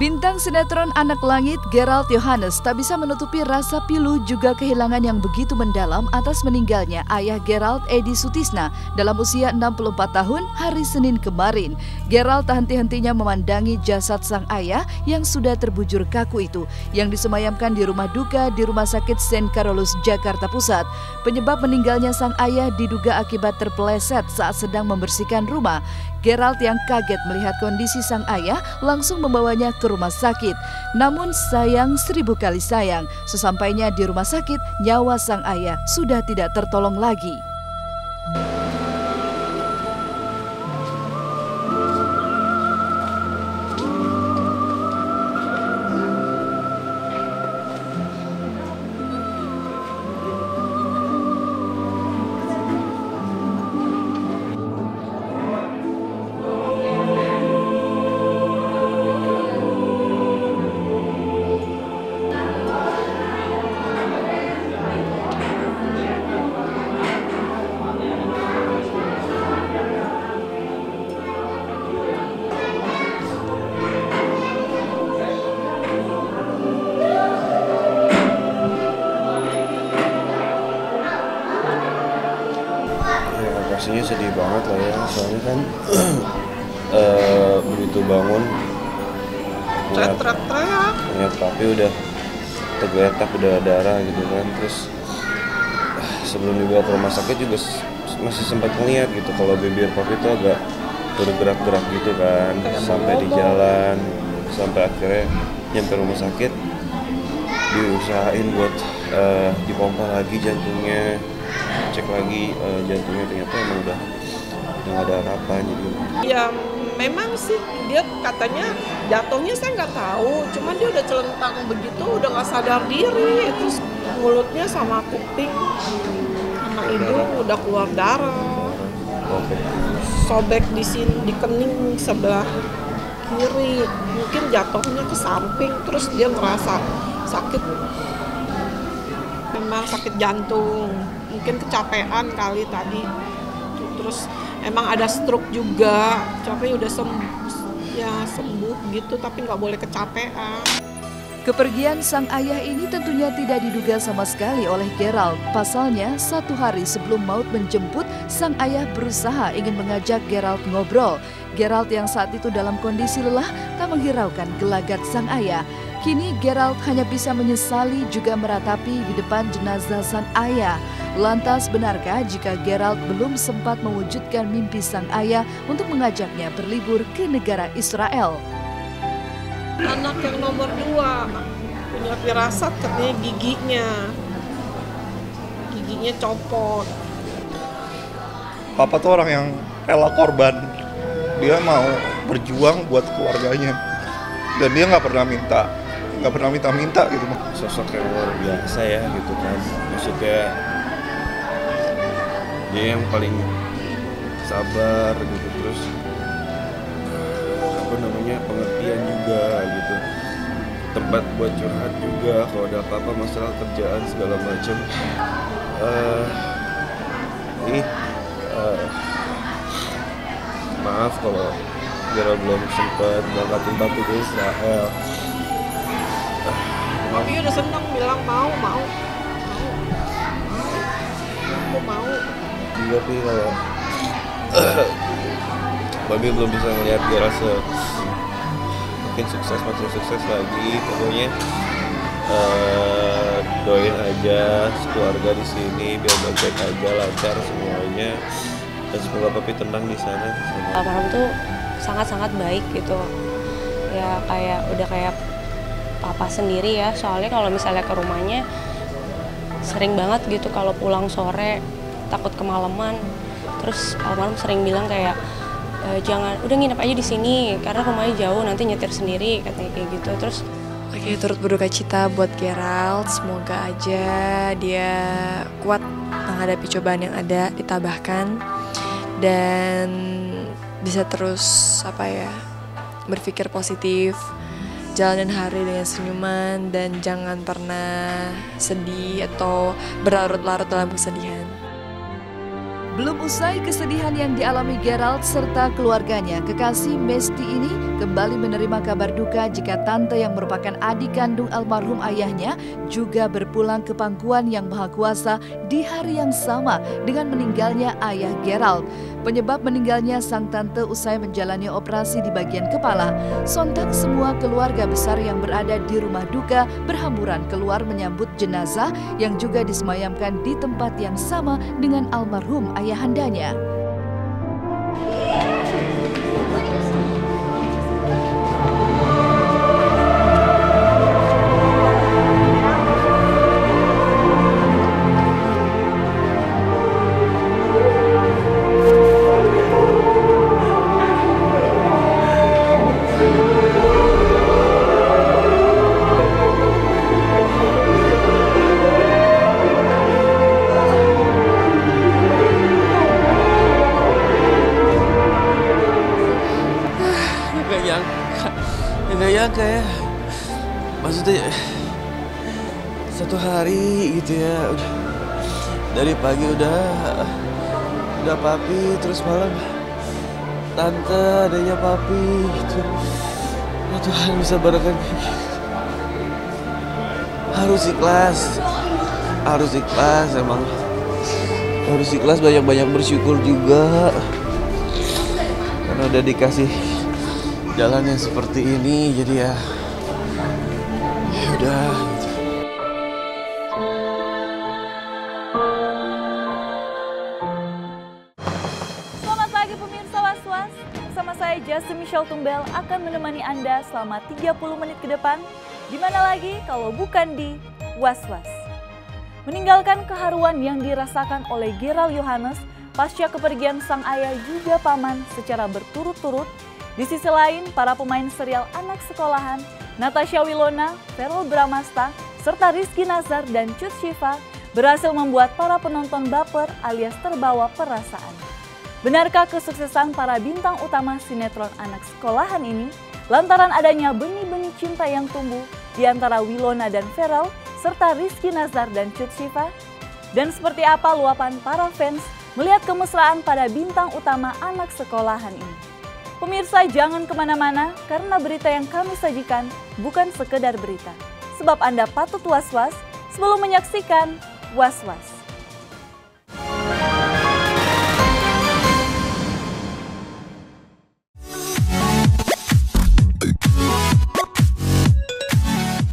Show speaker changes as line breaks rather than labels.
Bintang sinetron Anak Langit Gerald Yohanes tak bisa menutupi rasa pilu juga kehilangan yang begitu mendalam atas meninggalnya ayah Gerald, Edi Sutisna, dalam usia 64 tahun hari Senin kemarin. Gerald tak henti-hentinya memandangi jasad sang ayah yang sudah terbujur kaku itu, yang disemayamkan di rumah duka di Rumah Sakit St. Carolus, Jakarta Pusat. Penyebab meninggalnya sang ayah diduga akibat terpeleset saat sedang membersihkan rumah. Gerald yang kaget melihat kondisi sang ayah langsung membawanya ke rumah sakit. Namun sayang 1000 kali sayang, sesampainya di rumah sakit, nyawa sang ayah sudah tidak tertolong lagi.
Pastinya sedih banget lah ya, soalnya kan begitu bangun lihat papi udah tergeletak, udah darah gitu kan. Terus sebelum dibawa ke rumah sakit juga masih sempat ngeliat gitu kalau bibir papi itu agak bergerak-gerak gitu kan, sampai di jalan, sampai akhirnya nyampe rumah sakit diusahain buat dipompa lagi jantungnya, cek lagi jantungnya, ternyata emang udah nggak ada harapan gitu.
Ya memang sih dia katanya jatuhnya saya nggak tahu, cuman dia udah celentang begitu, udah nggak sadar diri, terus mulutnya sama kuping sama hidung udah keluar darah, sobek di sini di kening sebelah kiri, mungkin jatuhnya ke samping, terus dia ngerasa sakit, memang sakit jantung, mungkin kecapean kali tadi, terus emang ada stroke juga, tapi udah sembuh gitu, tapi nggak boleh kecapean.
Kepergian sang ayah ini tentunya tidak diduga sama sekali oleh Gerald. Pasalnya, 1 hari sebelum maut menjemput, sang ayah berusaha ingin mengajak Gerald ngobrol. Gerald yang saat itu dalam kondisi lelah tak menghiraukan gelagat sang ayah. Kini Gerald hanya bisa menyesali juga meratapi di depan jenazah sang ayah. Lantas benarkah jika Gerald belum sempat mewujudkan mimpi sang ayah untuk mengajaknya berlibur ke negara Israel?
Anak yang nomor 2 punya firasat katanya giginya copot.
Papa tuh orang yang rela korban, dia mau berjuang buat keluarganya, dan dia nggak pernah minta gitu.
Sosok yang luar biasa ya gitu kan, maksudnya dia yang paling sabar gitu, terus pengertian juga gitu, tempat buat curhat juga kalau ada apa-apa masalah kerjaan segala macam. Maaf kalau Gerald belum sempat berangkatin papi ke Israel.
Papi udah seneng bilang mau. Aku mau.
Tapi kalau papi belum bisa ngelihat Gerald makin makin sukses lagi. Pokoknya doain aja keluarga di sini biar baik-baik aja, lancar semuanya, dan semoga papi tenang di sana.
Almarhum tuh sangat-sangat baik gitu ya, udah kayak papa sendiri ya. Soalnya kalau misalnya ke rumahnya sering banget gitu kalau pulang sore takut kemalaman. Terus almarhum sering bilang kayak jangan, udah nginep aja di sini karena rumahnya jauh, nanti nyetir sendiri, katanya kayak gitu. Terus
turut berduka cita buat Gerald, semoga aja dia kuat menghadapi cobaan yang ada, ditabahkan, dan bisa terus berpikir positif, jalanin hari dengan senyuman, dan jangan pernah sedih atau berlarut-larut dalam kesedihan.
Belum usai kesedihan yang dialami Gerald serta keluarganya, kekasih Mesty ini kembali menerima kabar duka jika tante yang merupakan adik kandung almarhum ayahnya juga berpulang ke pangkuan Yang Maha Kuasa di hari yang sama dengan meninggalnya ayah Gerald. Penyebab meninggalnya sang tante usai menjalani operasi di bagian kepala. Sontak semua keluarga besar yang berada di rumah duka berhamburan keluar menyambut jenazah yang juga disemayamkan di tempat yang sama dengan almarhum ayahandanya.
Nggak nyangka ya, maksudnya satu hari gitu ya, udah dari pagi udah papi, terus malam tante, adanya papi gitu. Ya Tuhan, bisa barengkan kayak gitu. Harus ikhlas emang, harus ikhlas, banyak-banyak bersyukur juga karena udah dikasih jalan yang seperti ini, jadi ya udah gitu.
Selamat pagi pemirsa Was-Was. Bersama saya Justin Michelle Tumbel akan menemani Anda selama 30 menit ke depan. Di mana lagi kalau bukan di Was-Was. Meninggalkan keharuan yang dirasakan oleh Gerald Yohanes pasca kepergian sang ayah juga paman secara berturut-turut. Di sisi lain, para pemain serial anak sekolahan, Natasha Wilona, Verrell Bramasta, serta Rizky Nazar dan Cut Syifa berhasil membuat para penonton baper alias terbawa perasaan. Benarkah kesuksesan para bintang utama sinetron anak sekolahan ini lantaran adanya benih-benih cinta yang tumbuh di antara Wilona dan Verrell serta Rizky Nazar dan Cut Syifa? Dan seperti apa luapan para fans melihat kemesraan pada bintang utama anak sekolahan ini? Pemirsa, jangan kemana-mana karena berita yang kami sajikan bukan sekedar berita. Sebab Anda patut was-was sebelum menyaksikan Was-Was.